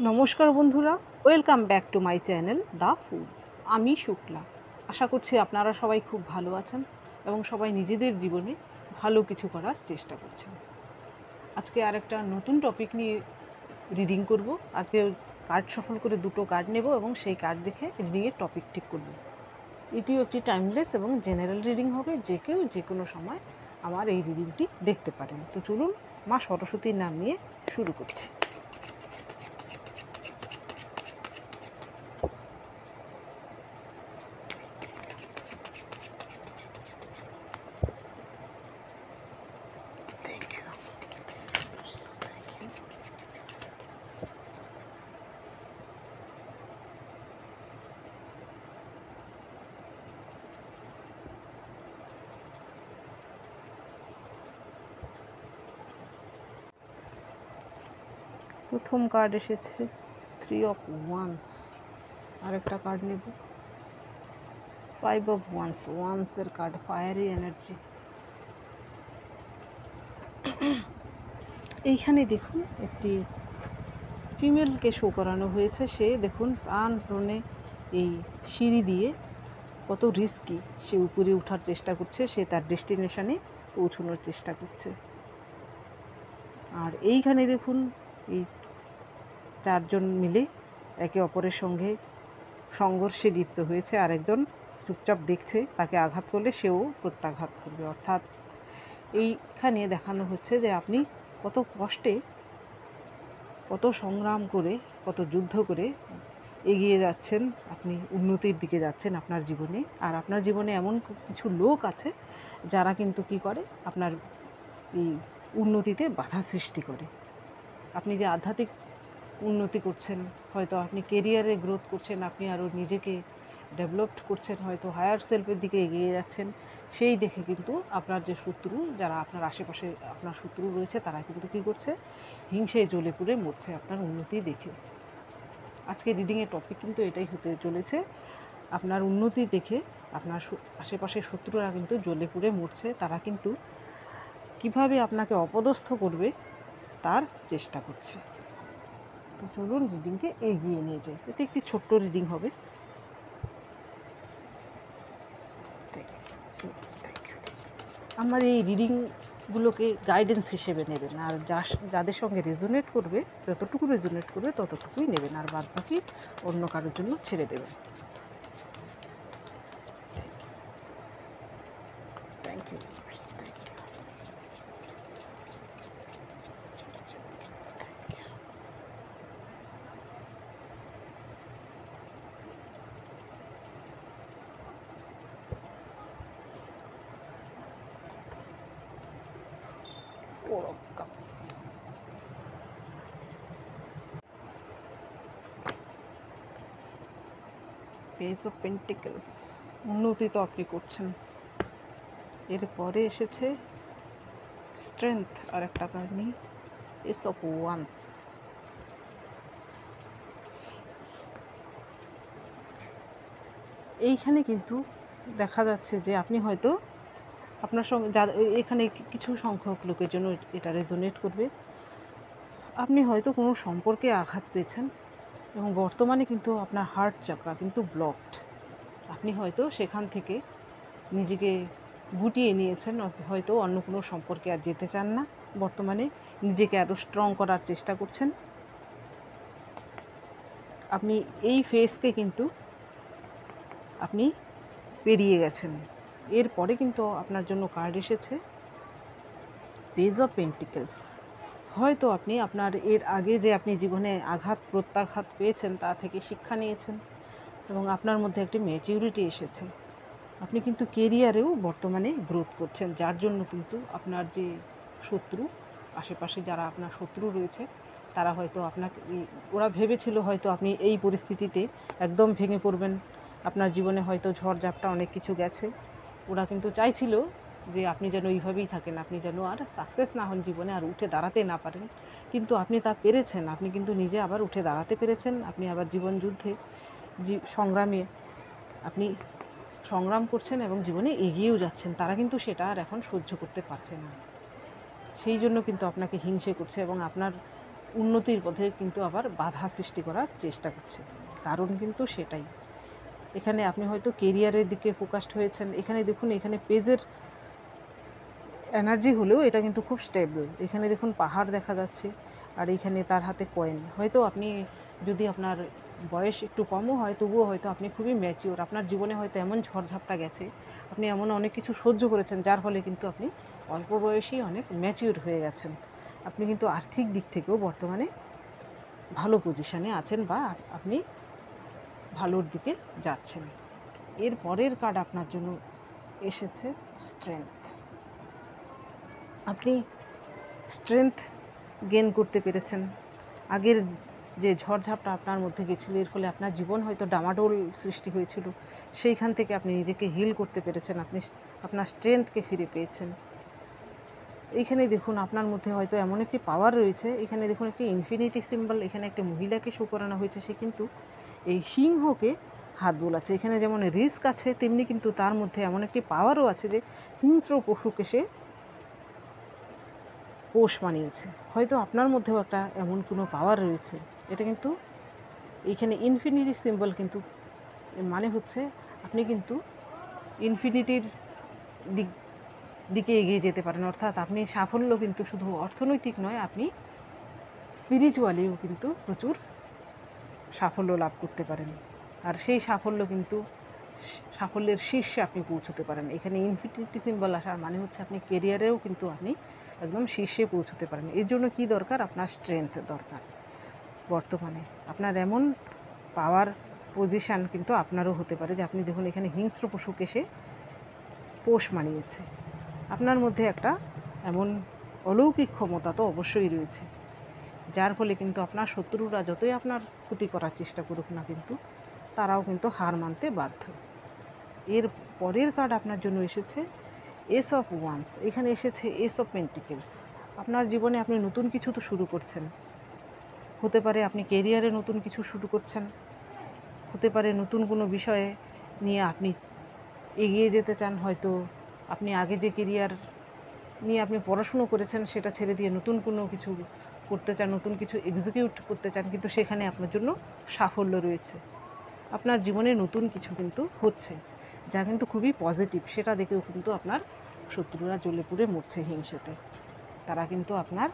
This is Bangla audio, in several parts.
নমস্কার বন্ধুরা, welcome back to my channel the food. আমি শুক্লা। আশা করছি আপনারা সবাই খুব ভালো আছেন এবং সবাই নিজেদের জীবনে ভালো কিছু করার চেষ্টা করছেন। আজকে আর একটা নতুন টপিক নিয়ে রিডিং করব। আজকে কার্ড সফল করে দুটো কার্ড নেব এবং সেই কার্ড দেখে রিডিংয়ের টপিক ঠিক করব। এটিও একটি টাইমলেস এবং জেনারেল রিডিং হবে, যে কেউ যে কোনো সময় আমার এই রিডিংটি দেখতে পারেন। তো চলুন মা সরস্বতীর নাম নিয়ে শুরু করছি। প্রথম কার্ড এসেছে 3 অফ ওয়ান্স। আরেকটা কার্ড নেব 5 অফ ওয়ান্স। ওয়ান্সের কার্ড, ফায়ারি এনার্জি। এইখানে দেখুন একটি ফিমেলকে শো করানো হয়েছে। সে দেখুন প্রাণপণে এই সিঁড়ি দিয়ে কত রিস্কি সে উপরে ওঠার চেষ্টা করছে, সে তার ডেস্টিনেশনে পৌঁছানোর চেষ্টা করছে। আর এইখানে দেখুন এই চারজন মিলে একে অপরের সঙ্গে সংঘর্ষে লিপ্ত হয়েছে। আরেকজন চুপচাপ দেখছে, তাকে আঘাত করলে সেও প্রত্যাঘাত করবে। অর্থাৎ এইখানে দেখানো হচ্ছে যে আপনি কত কষ্টে, কত সংগ্রাম করে, কত যুদ্ধ করে এগিয়ে যাচ্ছেন, আপনি উন্নতির দিকে যাচ্ছেন আপনার জীবনে। আর আপনার জীবনে এমন কিছু লোক আছে যারা কিন্তু কী করে, আপনার এই উন্নতিতে বাধা সৃষ্টি করে। আপনি যে আধ্যাত্মিক উন্নতি করছেন, হয়তো আপনি কেরিয়ারে গ্রোথ করছেন, আপনি আরও নিজেকে ডেভেলপড করছেন, হয়তো হায়ার সেলফের দিকে এগিয়ে যাচ্ছেন, সেই দেখে কিন্তু আপনার যে শত্রু, যারা আপনার আশেপাশে আপনার শত্রু রয়েছে, তারা কিন্তু কী করছে, হিংসে জ্বলে পুড়ে মরছে আপনার উন্নতি দেখে। আজকে রিডিংয়ের টপিক কিন্তু এটাই হতে চলেছে। আপনার উন্নতি দেখে আপনার আশেপাশের শত্রুরা কিন্তু জ্বলে পুড়ে মরছে। তারা কিন্তু কিভাবে আপনাকে অপদস্থ করবে তার চেষ্টা করছে। তো চলুন রিডিংকে এগিয়ে নিয়ে যাই। এটা একটি ছোট্ট রিডিং হবে। আমার এই রিডিংগুলোকে গাইডেন্স হিসেবে নেবেন, আর যাদের সঙ্গে রেজোনেট করবে, যতটুকু রেজোনেট করবে ততটুকুই নেবেন, আর বাদ বাকি অন্য কারোর জন্য ছেড়ে দেবেন। Thank you, thank you. Four of Cups. Page of Pentacles. উন্নতি তো আপনি করছেন। এরপরে এসেছে স্ট্রেংথ, আর একটা কার্ড নিই, এস অফ ওয়ান্স। এইখানে কিন্তু দেখা যাচ্ছে যে আপনি হয়তো আপনার সঙ্গে এখানে কিছু সংখ্যক লোকের জন্য এটা রেজোনেট করবে। আপনি হয়তো কোনো সম্পর্কে আঘাত পেয়েছেন এবং বর্তমানে কিন্তু আপনার হার্ট চাকরা কিন্তু ব্লকড। আপনি হয়তো সেখান থেকে নিজেকে গুটিয়ে নিয়েছেন, হয়তো অন্য কোনো সম্পর্কে আর যেতে চান না। বর্তমানে নিজেকে আরও স্ট্রং করার চেষ্টা করছেন। আপনি এই ফেজকে কিন্তু আপনি পেরিয়ে গেছেন। এরপরে কিন্তু আপনার জন্য কার্ড এসেছে পেজ অফ পেন্টিকেলস। হয়তো আপনি আপনার এর আগে যে আপনি জীবনে আঘাত প্রত্যাঘাত পেয়েছেন তা থেকে শিক্ষা নিয়েছেন এবং আপনার মধ্যে একটি ম্যাচিউরিটি এসেছে। আপনি কিন্তু কেরিয়ারেও বর্তমানে গ্রোথ করছেন, যার জন্য কিন্তু আপনার যে শত্রু, আশেপাশে যারা আপনার শত্রু রয়েছে, তারা হয়তো আপনাকে, ওরা ভেবেছিল হয়তো আপনি এই পরিস্থিতিতে একদম ভেঙে পড়বেন, আপনার জীবনে হয়তো ঝড়ঝাপটা অনেক কিছু গেছে। ওরা কিন্তু চাইছিল যে আপনি যেন এইভাবেই থাকেন, আপনি যেন আর সাকসেস না হন জীবনে, আর উঠে দাঁড়াতে না পারেন। কিন্তু আপনি তা পেরেছেন, আপনি কিন্তু নিজে আবার উঠে দাঁড়াতে পেরেছেন। আপনি আবার জীবন যুদ্ধে, সংগ্রামে আপনি সংগ্রাম করছেন এবং জীবনে এগিয়েও যাচ্ছেন। তারা কিন্তু সেটা আর এখন সহ্য করতে পারছে না, সেই জন্য কিন্তু আপনাকে হিংসে করছে এবং আপনার উন্নতির পথে কিন্তু আবার বাধা সৃষ্টি করার চেষ্টা করছে। কারণ কিন্তু সেটাই, এখানে আপনি হয়তো কেরিয়ারের দিকে ফোকাসড হয়েছেন। এখানে দেখুন, এখানে পেজের এনার্জি হলেও এটা কিন্তু খুব স্টেবল। এখানে দেখুন পাহাড় দেখা যাচ্ছে, আর এখানে তার হাতে কয়েন। হয়তো আপনি যদি আপনার বয়স একটু কমও হয়, তবুও হয়তো আপনি খুবই ম্যাচিওর। আপনার জীবনে হয়তো এমন ঝড়ঝাপটা গেছে, আপনি এমন অনেক কিছু সহ্য করেছেন, যার ফলে কিন্তু আপনি অল্প বয়সেই অনেক ম্যাচিওর হয়ে গেছেন। আপনি কিন্তু আর্থিক দিক থেকেও বর্তমানে ভালো পজিশানে আছেন, বা আপনি ভালোর দিকে যাচ্ছেন। এর পরের কার্ড আপনার জন্য এসেছে স্ট্রেংথ। আপনি স্ট্রেংথ গেইন করতে পেরেছেন। আগের যে ঝড়ঝাপটা আপনার মধ্যে গেছিলো, এর ফলে আপনার জীবন হয়তো ডামাডোল সৃষ্টি হয়েছিল, সেইখান থেকে আপনি নিজেকে হিল করতে পেরেছেন। আপনি আপনার স্ট্রেংথকে ফিরে পেয়েছেন। এইখানে দেখুন আপনার মধ্যে হয়তো এমন একটি পাওয়ার রয়েছে। এখানে দেখুন একটি ইনফিনিটি সিম্বল, এখানে একটি মহিলাকে শো করানো হয়েছে। সে কিন্তু এই সিংহকে হাত বোলাচ্ছে। এখানে যেমন রিস্ক আছে, তেমনি কিন্তু তার মধ্যে এমন একটি পাওয়ারও আছে যে হিংস্র পশুকে সে পোষ মানিয়েছে। হয়তো আপনার মধ্যেও একটা এমন কোনো পাওয়ার রয়েছে। এটা কিন্তু এইখানে ইনফিনিটি সিম্বল কিন্তু মানে হচ্ছে আপনি কিন্তু ইনফিনিটির দিকে এগিয়ে যেতে পারেন। অর্থাৎ আপনি সাফল্য কিন্তু শুধু অর্থনৈতিক নয়, আপনি স্পিরিচুয়ালিও কিন্তু প্রচুর সাফল্য লাভ করতে পারেন। আর সেই সাফল্য কিন্তু সাফল্যের শীর্ষে আপনি পৌঁছতে পারেন। এখানে ইনফিনিটি সিম্বল আসার মানে হচ্ছে আপনি কেরিয়ারেও কিন্তু আপনি একদম শীর্ষে পৌঁছতে পারেন। এর জন্য কী দরকার? আপনার স্ট্রেংথ দরকার। বর্তমানে আপনার এমন পাওয়ার পজিশান কিন্তু আপনারও হতে পারে যে আপনি দেখুন এখানে হিংস্র পশুকে সে পোষ মানিয়েছে। আপনার মধ্যে একটা এমন অলৌকিক ক্ষমতা তো অবশ্যই রয়েছে, যার ফলে কিন্তু আপনার শত্রুরা যতই আপনার ক্ষতি করার চেষ্টা করুক না, কিন্তু তারাও কিন্তু হার মানতে বাধ্য। এর পরের কার্ড আপনার জন্য এসেছে এস অফ ওয়ান্স। এখানে এসেছে এস অফ পেন্টিকেলস। আপনার জীবনে আপনি নতুন কিছু তো শুরু করছেন। হতে পারে আপনি কেরিয়ারে নতুন কিছু শুরু করছেন, হতে পারে নতুন কোনো বিষয়ে নিয়ে আপনি এগিয়ে যেতে চান। হয়তো আপনি আগে যে কেরিয়ার নিয়ে আপনি পড়াশুনো করেছেন, সেটা ছেড়ে দিয়ে নতুন কোনো কিছু করতে চান, নতুন কিছু এক্সিকিউট করতে চান, কিন্তু সেখানে আপনার জন্য সাফল্য রয়েছে। আপনার জীবনে নতুন কিছু কিন্তু হচ্ছে, যা কিন্তু খুবই পজিটিভ। সেটা দেখেও কিন্তু আপনার শত্রুরা জ্বলে পুড়ে মরছে হিংসেতে। তারা কিন্তু আপনার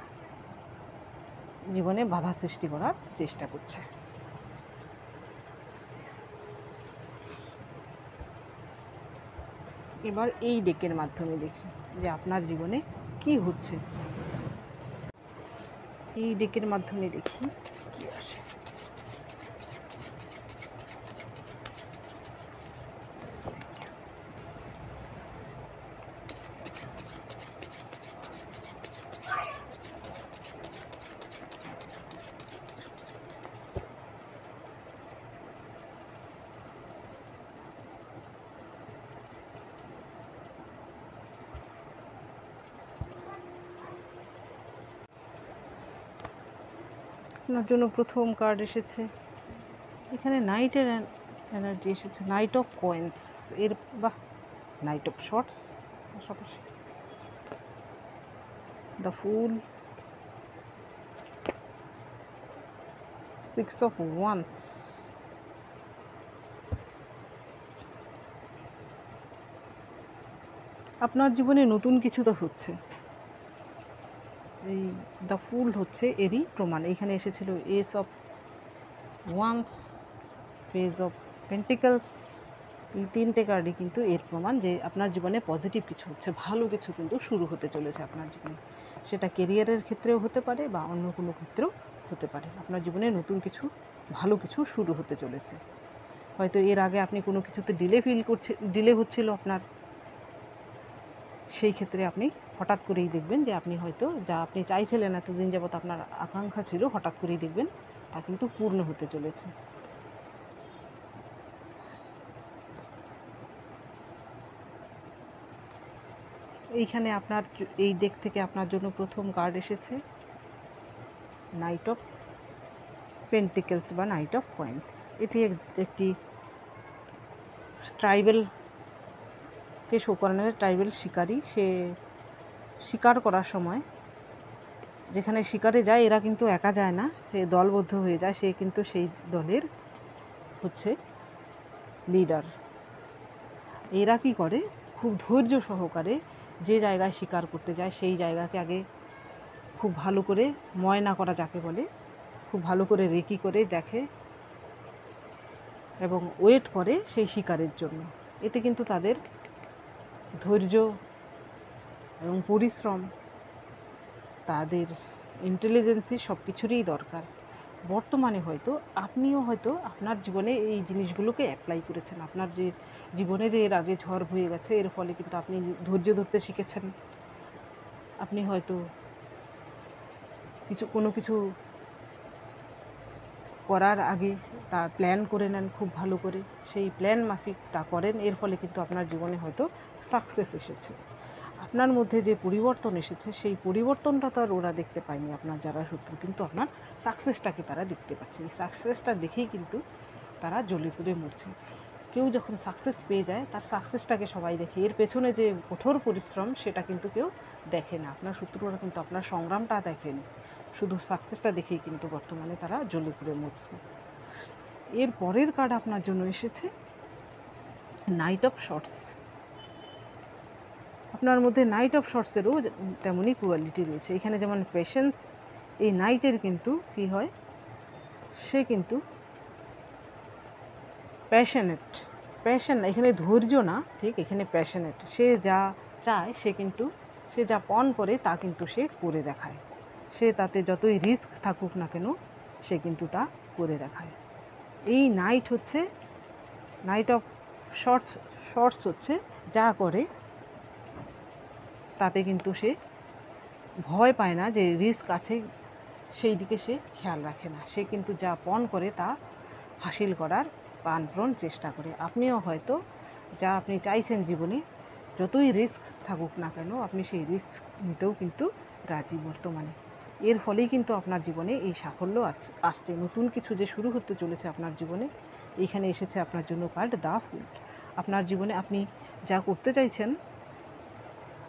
জীবনে বাধা সৃষ্টি করার চেষ্টা করছে। এবার এই ডেকের মাধ্যমে দেখি যে আপনার জীবনে কি হচ্ছে। এই ডেকের মাধ্যমে দেখি কি আসে। আপনার জন্য প্রথম কার্ড এসেছে, এখানে নাইটের এনার্জি এসেছে, নাইট অফ কয়েন্স। এর বাহ, নাইট অফ শর্টস, পাশাপাশি the full, six of wands. আপনার জীবনে নতুন কিছু তো হচ্ছে। এই দ্য ফুল হচ্ছে এরই প্রমাণ। এখানে এসেছিল S of wands, page of pentacles. এই তিনটে কার্ডই কিন্তু এর প্রমাণ যে আপনার জীবনে পজিটিভ কিছু হচ্ছে, ভালো কিছু কিন্তু শুরু হতে চলেছে আপনার জীবনে। সেটা কেরিয়ারের ক্ষেত্রেও হতে পারে বা অন্য কোনো ক্ষেত্রেও হতে পারে। আপনার জীবনে নতুন কিছু, ভালো কিছু শুরু হতে চলেছে। হয়তো এর আগে আপনি কোনো কিছুতে ডিলে হচ্ছিল আপনার, সেই ক্ষেত্রে আপনি হঠাৎ করেই দেখবেন যে আপনি হয়তো যা আপনি চাইছিলেন এতদিন যাবত আপনার আকাঙ্ক্ষা ছিল, হঠাৎ করেই দেখবেন তা কিন্তু পূর্ণ হতে চলেছে। এইখানে আপনার এই ডেক থেকে আপনার জন্য প্রথম কার্ড এসেছে নাইট অফ পেন্টিকেলস বা নাইট অফ কয়েন্স। এটি একটি ট্রাইবেল শিকারী। সে শিকার করার সময় যেখানে শিকারে যায় এরা কিন্তু একা যায় না, সে দলবদ্ধ হয়ে যায়, সে কিন্তু সেই দলের হচ্ছে লিডার। এরা কী করে, খুব ধৈর্য সহকারে যে জায়গায় শিকার করতে যায় সেই জায়গাকে আগে খুব ভালো করে ময়না করা যাকে বলে, খুব ভালো করে রেকি করে দেখে এবং ওয়েট করে সেই শিকারের জন্য। এতে কিন্তু তাদের ধৈর্য এবং পরিশ্রম, তাদের ইন্টেলিজেন্সি সব কিছুরই দরকার। বর্তমানে হয়তো আপনিও হয়তো আপনার জীবনে এই জিনিসগুলোকে অ্যাপ্লাই করেছেন। আপনার যে জীবনে যে এর আগে ঝড় হয়ে গেছে, এর ফলে কিন্তু আপনি ধৈর্য ধরতে শিখেছেন। আপনি হয়তো কোনো কিছু করার আগে তা প্ল্যান করে নেন খুব ভালো করে, সেই প্ল্যান মাফিক তা করেন, এর ফলে কিন্তু আপনার জীবনে হয়তো সাকসেস এসেছে। আপনার মধ্যে যে পরিবর্তন এসেছে সেই পরিবর্তনটা তো আর ওরা দেখতে পায়নি, আপনার যারা শত্রু, কিন্তু আপনার সাকসেসটাকে তারা দেখতে পাচ্ছে। এই সাকসেসটা দেখেই কিন্তু তারা জ্বলে পুড়ে মরছে। কেউ যখন সাকসেস পেয়ে যায় তার সাকসেসটাকে সবাই দেখে, এর পেছনে যে কঠোর পরিশ্রম সেটা কিন্তু কেউ দেখে না। আপনার শত্রুরা কিন্তু আপনার সংগ্রামটা দেখেনি, শুধু সাকসেসটা দেখেই কিন্তু বর্তমানে তারা জ্বলে পুড়ে মরছে। এর পরের কার্ড আপনার জন্য এসেছে নাইট অফ শর্টস। আপনার মধ্যে নাইট অফ শর্টসেরও তেমনই কোয়ালিটি রয়েছে। এখানে যেমন পেশেন্স, এই নাইটের কিন্তু কি হয়, সে কিন্তু প্যাশন এখানে ধৈর্য না, ঠিক এখানে প্যাশনেট। সে যা চায় সে যা পণ করে তা কিন্তু সে করে দেখায়। সে তাতে যতই রিস্ক থাকুক না কেন সে কিন্তু তা করে দেখায়। এই নাইট অফ শর্টস হচ্ছে যা করে তাতে কিন্তু সে ভয় পায় না যে রিস্ক আছে, সেই দিকে সে খেয়াল রাখে না। সে কিন্তু যা পণ করে তা হাসিল করার প্রাণপণ চেষ্টা করে। আপনিও হয়তো যা আপনি চাইছেন জীবনে, যতই রিস্ক থাকুক না কেন আপনি সেই রিস্ক নিতেও কিন্তু রাজি বর্তমানে। এর ফলেই কিন্তু আপনার জীবনে এই সাফল্য আসছে। নতুন কিছু যে শুরু হতে চলেছে আপনার জীবনে, এইখানে এসেছে আপনার জন্য কার্ড দ্য ফুল। আপনার জীবনে আপনি যা করতে চাইছেন,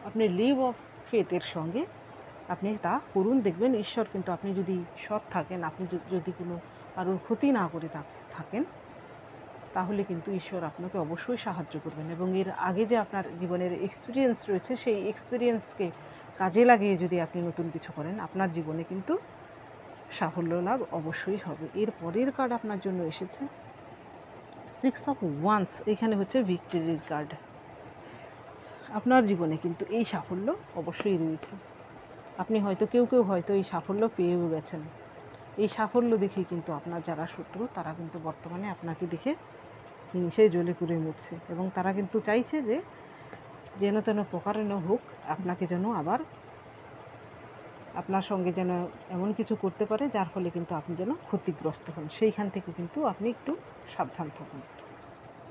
আপনি লিভ অফ ফেথের সঙ্গে আপনি তা করুন, দেখবেন ঈশ্বর কিন্তু, আপনি যদি সৎ থাকেন, আপনি যদি কোনো কারোর ক্ষতি না করে থাকেন, তাহলে কিন্তু ঈশ্বর আপনাকে অবশ্যই সাহায্য করবেন। এবং এর আগে যে আপনার জীবনের এক্সপিরিয়েন্স রয়েছে, সেই এক্সপিরিয়েন্সকে কাজে লাগিয়ে যদি আপনি নতুন কিছু করেন, আপনার জীবনে কিন্তু সাফল্য লাভ অবশ্যই হবে। এর পরের কার্ড আপনার জন্য এসেছে 6 অফ ওয়ান্স। এখানে হচ্ছে ভিক্টরির কার্ড। আপনার জীবনে কিন্তু এই সাফল্য অবশ্যই রয়েছে। আপনি হয়তো কেউ হয়তো এই সাফল্য পেয়েও গেছেন। এই সাফল্য দেখেই কিন্তু আপনার যারা শত্রু তারা কিন্তু বর্তমানে আপনাকে দেখে হিংসে জ্বলে পুড়ে মরছে, এবং তারা কিন্তু চাইছে যে যেন তেন প্রকারেণ হোক আপনাকে যেন আবার আপনার সঙ্গে যেন এমন কিছু করতে পারে যার ফলে কিন্তু আপনি যেন ক্ষতিগ্রস্ত হন। সেইখান থেকে কিন্তু আপনি একটু সাবধান থাকুন।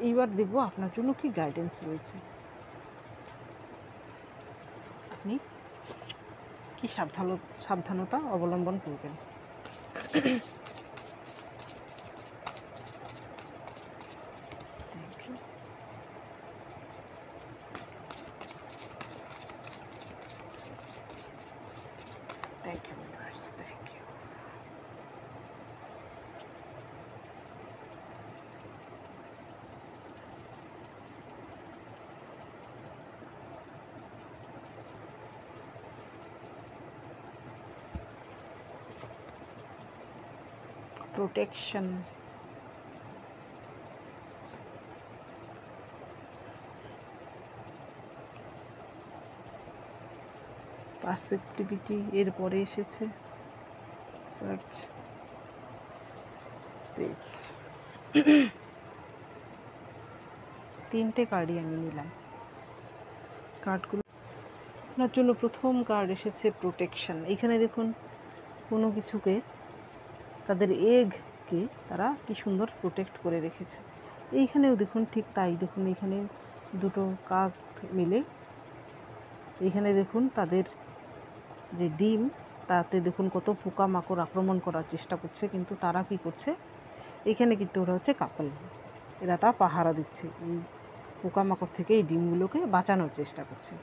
এইবার দেখব আপনার জন্য কি গাইডেন্স রয়েছে, আপনি কি সাবধানতা অবলম্বন করবেন। Thank you, viewers. Thank you. Protection. পারসেপ্টিভিটি, এরপরে এসেছে সার্চ পেস। তিনটে কার্ডই আমি নিলাম। কার্ডগুলো আপনার জন্য প্রথম কার্ড এসেছে প্রোটেকশন। এখানে দেখুন কোনো কিছুকে, তাদের এগকে তারা কি সুন্দর প্রোটেক্ট করে রেখেছে। এইখানেও দেখুন ঠিক তাই, দেখুন এখানে দুটো কাক মিলে, এইখানে দেখুন তাদের যে ডিম, তাতে দেখুন কত পোকামাকড় আক্রমণ করার চেষ্টা করছে, কিন্তু তারা কি করছে, এখানে কিন্তু ওরা হচ্ছে কাপল, এরা তা পাহারা দিচ্ছে, এই পোকামাকড় থেকে এই ডিমগুলোকে বাঁচানোর চেষ্টা করছে।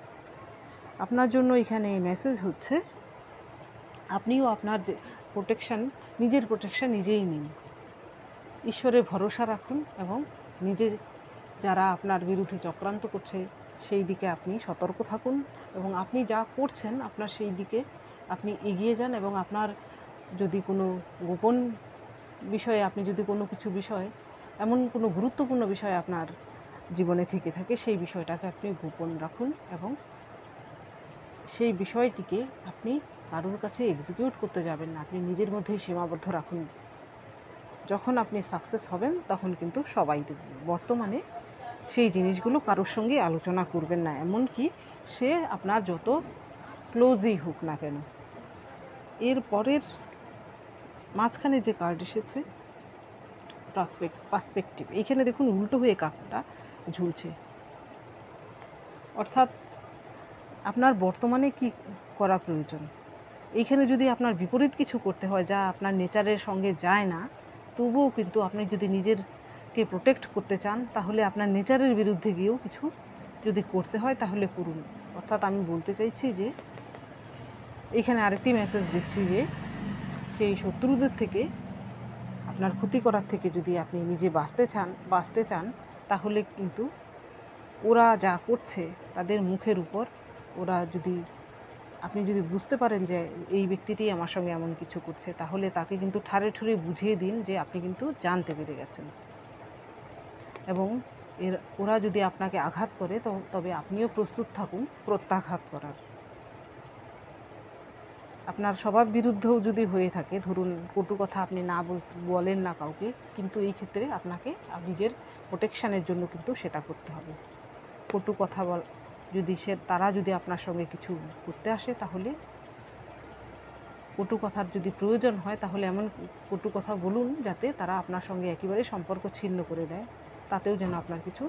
আপনার জন্য এখানে মেসেজ হচ্ছে আপনিও আপনার যে নিজের প্রোটেকশান নিজেই নিন। ঈশ্বরে ভরসা রাখুন এবং নিজে যারা আপনার বিরুদ্ধে চক্রান্ত করছে সেই দিকে আপনি সতর্ক থাকুন এবং আপনি যা করছেন আপনার সেই দিকে আপনি এগিয়ে যান। এবং আপনার যদি কোনো গোপন বিষয়ে আপনি যদি কোনো কিছু বিষয় এমন কোনো গুরুত্বপূর্ণ বিষয় আপনার জীবনে থেকে থাকে সেই বিষয়টাকে আপনি গোপন রাখুন এবং সেই বিষয়টিকে আপনি কারোর কাছে এক্সিকিউট করতে যাবেন না, আপনি নিজের মধ্যেই সীমাবদ্ধ রাখুন। যখন আপনি সাকসেস হবেন তখন কিন্তু সবাই দেখবে। বর্তমানে সেই জিনিসগুলো কারোর সঙ্গে আলোচনা করবেন না, এমনকি সে আপনার যত ক্লোজই হোক না কেন। এর পরের মাঝখানে যে কার্ড এসেছে পার্সপেক্টিভ, এইখানে দেখুন উল্টো হয়ে কার্ডটা ঝুলছে। অর্থাৎ আপনার বর্তমানে কি করা প্রয়োজন। এইখানে যদি আপনার বিপরীত কিছু করতে হয় যা আপনার নেচারের সঙ্গে যায় না, তবুও কিন্তু আপনি যদি নিজেরকে প্রোটেক্ট করতে চান তাহলে আপনার নেচারের বিরুদ্ধে গিয়েও কিছু যদি করতে হয় তাহলে করুন। অর্থাৎ আমি বলতে চাইছি যে এখানে আরেকটি মেসেজ দিচ্ছি যে সেই শত্রুদের থেকে, আপনার ক্ষতি করার থেকে যদি আপনি নিজে বাঁচতে চান তাহলে কিন্তু ওরা যা করছে তাদের মুখের উপর আপনি যদি বুঝতে পারেন যে এই ব্যক্তিটি আমার সঙ্গে এমন কিছু করছে, তাহলে তাকে কিন্তু ঠাড়ে ঠুরে বুঝিয়ে দিন যে আপনি কিন্তু জানতে পেরে গেছেন। এবং ওরা যদি আপনাকে আঘাত করে তবে আপনিও প্রস্তুত থাকুন প্রত্যাঘাত করার। আপনার স্বভাব বিরুদ্ধও যদি হয়ে থাকে, ধরুন কটু কথা আপনি বলেন না কাউকে, কিন্তু এই ক্ষেত্রে আপনাকে নিজের প্রোটেকশানের জন্য কিন্তু সেটা করতে হবে। কটু কথা তারা যদি আপনার সঙ্গে কিছু করতে আসে তাহলে কটু কথার যদি প্রয়োজন হয় তাহলে এমন কটু কথা বলুন যাতে তারা আপনার সঙ্গে একেবারে সম্পর্ক ছিন্ন করে দেয়, তাতেও যেন আপনার কিছু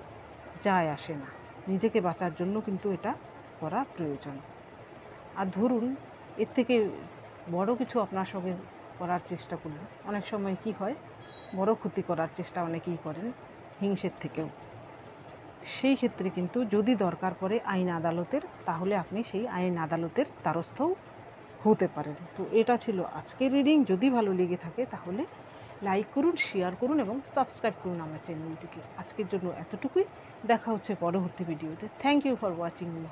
যায় আসে না। নিজেকে বাঁচার জন্য কিন্তু এটা করা প্রয়োজন। আর ধরুন এর থেকে বড় কিছু আপনার সঙ্গে করার চেষ্টা করুন। অনেক সময় কি হয়, বড় ক্ষতি করার চেষ্টা অনেকেই করেন হিংসের থেকেও। সেই ক্ষেত্রে কিন্তু যদি দরকার পড়ে আইন আদালতের, তাহলে আপনি সেই আইন আদালতের দ্বারস্থও হতে পারেন। তো এটা ছিল আজকের রিডিং। যদি ভালো লেগে থাকে তাহলে লাইক করুন, শেয়ার করুন এবং সাবস্ক্রাইব করুন আমার চ্যানেলটিকে। আজকের জন্য এতটুকুই, দেখা হচ্ছে পরবর্তী ভিডিওতে। Thank you for watching me.